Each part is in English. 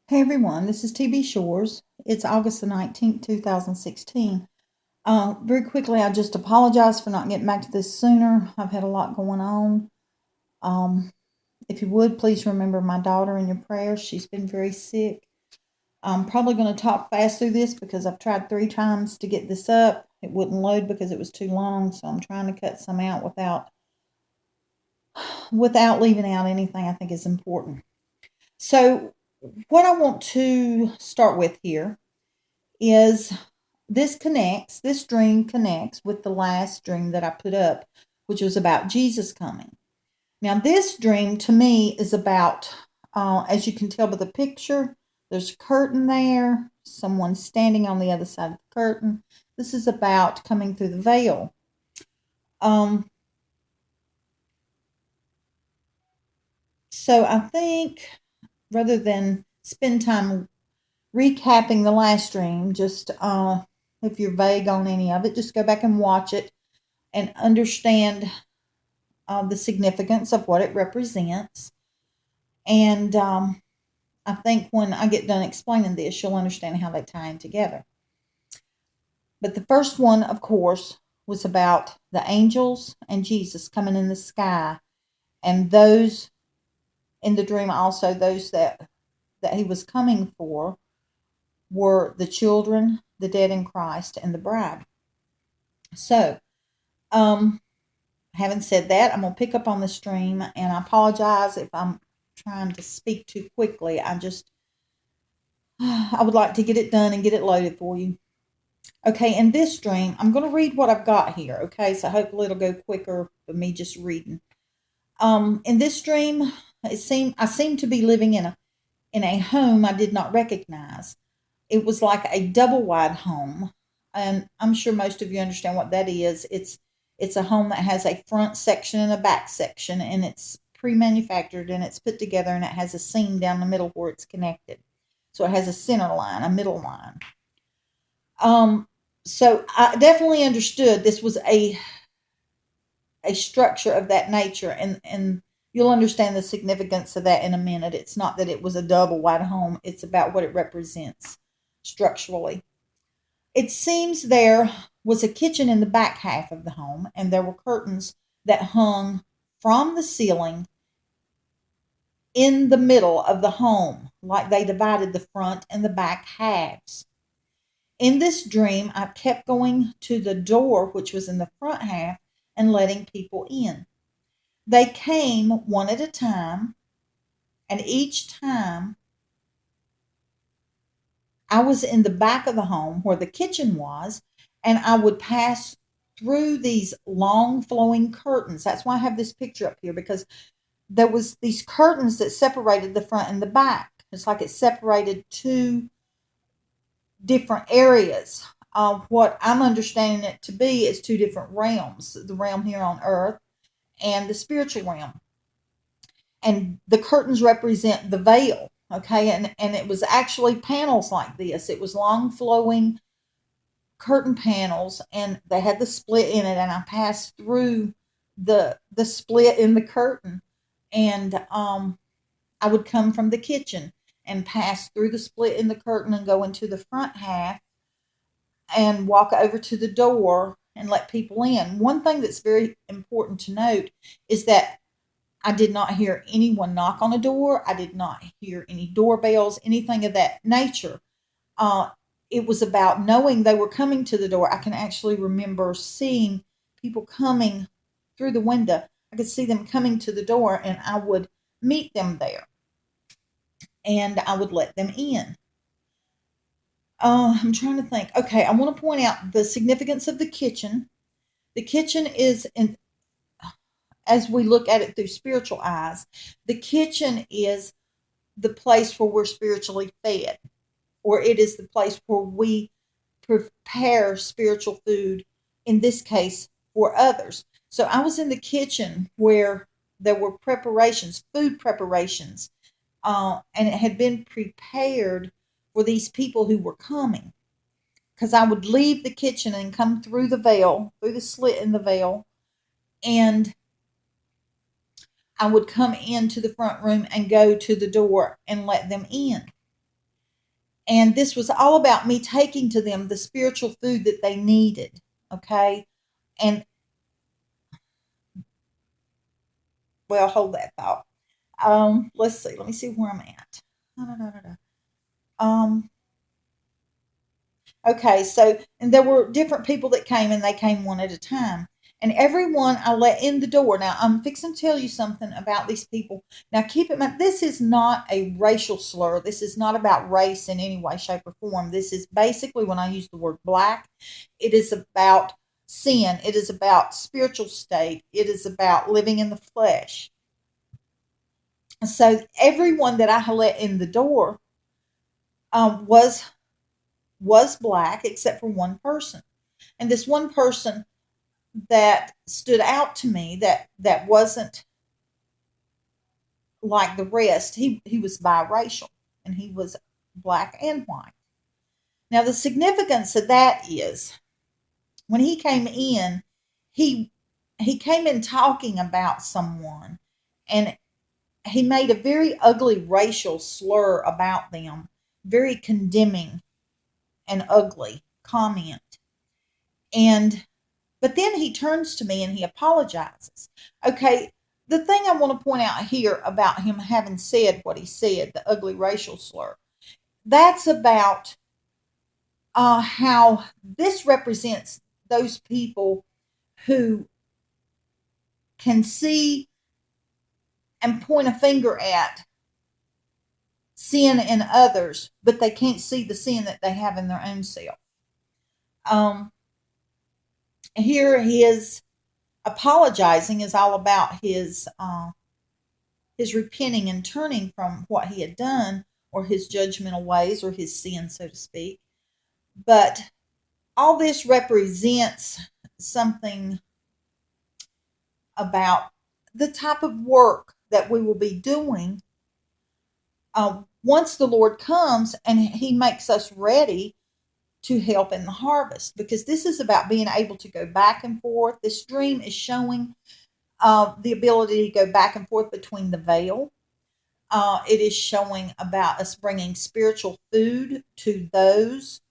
Hey everyone, this is TB Shores. It's August the 19th, 2016. Very quickly, I just apologize for not getting back to this sooner. I've had a lot going on. Um, if you would, please remember my daughter in your prayers. She's been very sick. I'm probably going to talk fast through this because I've tried 3 times to get this up. It wouldn't load because it was too long, so I'm trying to cut some out without leaving out anything I think is important. So, what I want to start with here is this dream connects with the last dream that I put up, which was about Jesus coming. Now, this dream to me is about, as you can tell by the picture, there's a curtain there, someone standing on the other side of the curtain. This is about coming through the veil. So I think rather than spend time recapping the last dream, just if you're vague on any of it, just go back and watch it and understand the significance of what it represents. And I think when I get done explaining this, you'll understand how they tie in together. But the first one, of course, was about the angels and Jesus coming in the sky, and those in the dream also those that he was coming for were the children, the dead in Christ, and the bride. So, having said that, I'm going to pick up on the stream, and I apologize if I'm trying to speak too quickly. I would like to get it done and get it loaded for you. Okay, in this stream, I'm going to read what I've got here. Okay, so hopefully it'll go quicker than me just reading. In this stream, I seemed to be living in a home I did not recognize. It was like a double wide home, and I'm sure most of you understand what that is. It's a home that has a front section and a back section, and it's pre-manufactured and it's put together, and it has a seam down the middle where it's connected. So it has a center line, a middle line. So I definitely understood this was a structure of that nature, and you'll understand the significance of that in a minute. It's not that it was a double wide home, it's about what it represents structurally. It seems there was a kitchen in the back half of the home, and there were curtains that hung from the ceiling in the middle of the home, like they divided the front and the back halves. In this dream, I kept going to the door, which was in the front half, and letting people in. They came one at a time, and each time I was in the back of the home where the kitchen was, and I would pass through these long flowing curtains. That's why I have this picture up here, because there was these curtains that separated the front and the back. It's like it separated two different areas. What I'm understanding it to be is two different realms, the realm here on earth and the spiritual realm. And the curtains represent the veil, okay? And it was actually panels like this. It was long flowing curtain panels, and they had the split in it, and I passed through the split in the curtain, and I would come from the kitchen and pass through the split in the curtain and go into the front half and walk over to the door and let people in. One thing that's very important to note is that I did not hear anyone knock on a door. I did not hear any doorbells, anything of that nature. Uh, it was about knowing they were coming to the door. I can actually remember seeing people coming through the window. I could see them coming to the door, and I would meet them there, and I would let them in. I'm trying to think. Okay, I want to point out the significance of the kitchen. The kitchen is, as we look at it through spiritual eyes, the kitchen is the place where we're spiritually fed, or it is the place where we prepare spiritual food, in this case, for others. So I was in the kitchen where there were preparations, food preparations, and it had been prepared for these people who were coming. Because I would leave the kitchen and come through the veil, through the slit in the veil, and I would come into the front room and go to the door and let them in. And this was all about me taking to them the spiritual food that they needed. Okay. And well, hold that thought. Let's see. Let me see where I'm at. Da, da, da, da, da. Um, Okay, so and there were different people that came and they came one at a time. And everyone I let in the door. Now I'm fixing to tell you something about these people. Now keep in mind, this is not a racial slur. This is not about race in any way, shape, or form. This is basically when I use the word black, it is about sin. It is about spiritual state. It is about living in the flesh. So everyone that I let in the door um, was was black except for one person. And this one person that stood out to me that wasn't like the rest, he was biracial and he was black and white. Now the significance of that is when he came in, he he came in talking about someone and he made a very ugly racial slur about them, very condemning and ugly comment. And but then he turns to me and he apologizes. Okay, the thing I want to point out here about him having said what he said, the ugly racial slur, that's about how this represents those people who can see and point a finger at sin in others, but they can't see the sin that they have in their own self. Um, Here, his apologizing is all about his repenting and turning from what he had done or his judgmental ways or his sin, so to speak. But all this represents something about the type of work that we will be doing once the Lord comes and he makes us ready to help in the harvest. Because this is about being able to go back and forth. This dream is showing the ability to go back and forth between the veil. It is showing about us bringing spiritual food to those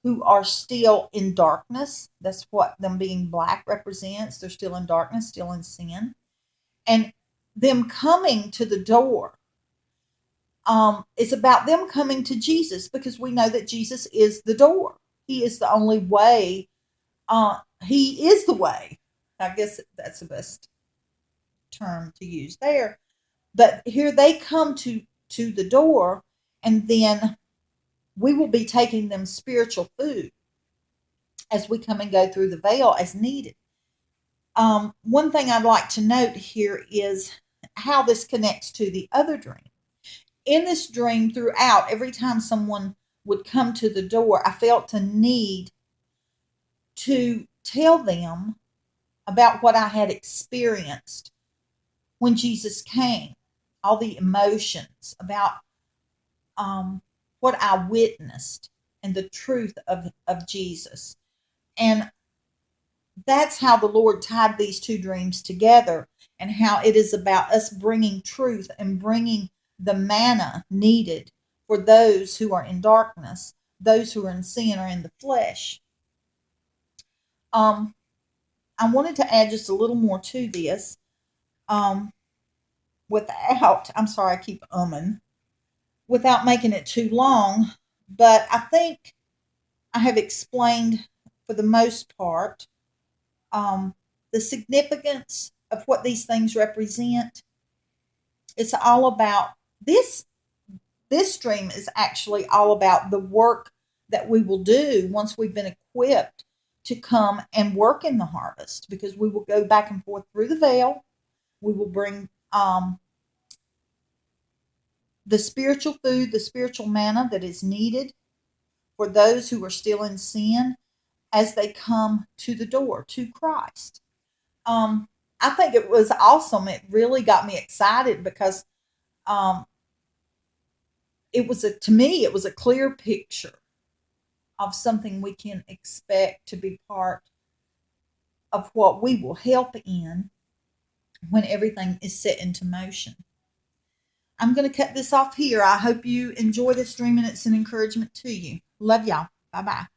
who are still in darkness. That's what them being black represents. They're still in darkness, still in sin. And them coming to the door is about them coming to Jesus because we know that Jesus is the door. He is the only way. He is the way. I guess that's the best term to use there. But here they come to the door, and then we will be taking them spiritual food as we come and go through the veil as needed. One thing I'd like to note here is how this connects to the other dream. In this dream, throughout, every time someone would come to the door, I felt a need to tell them about what I had experienced when Jesus came, all the emotions about what I witnessed and the truth of Jesus. And that's how the Lord tied these two dreams together and how it is about us bringing truth and bringing the manna needed for those who are in darkness, those who are in sin or in the flesh. Um, I wanted to add just a little more to this um, without, I'm sorry, I keep without making it too long, but I think I have explained for the most part um, the significance of what these things represent. It's all about this. This stream is actually all about the work that we will do once we've been equipped to come and work in the harvest, because we will go back and forth through the veil. We will bring the spiritual food, the spiritual manna that is needed for those who are still in sin as they come to the door to Christ. Um, I think it was awesome. It really got me excited because um, it was to me, it was a clear picture of something we can expect to be part of what we will help in when everything is set into motion. I'm going to cut this off here. I hope you enjoy this dream and it's an encouragement to you. Love y'all. Bye bye.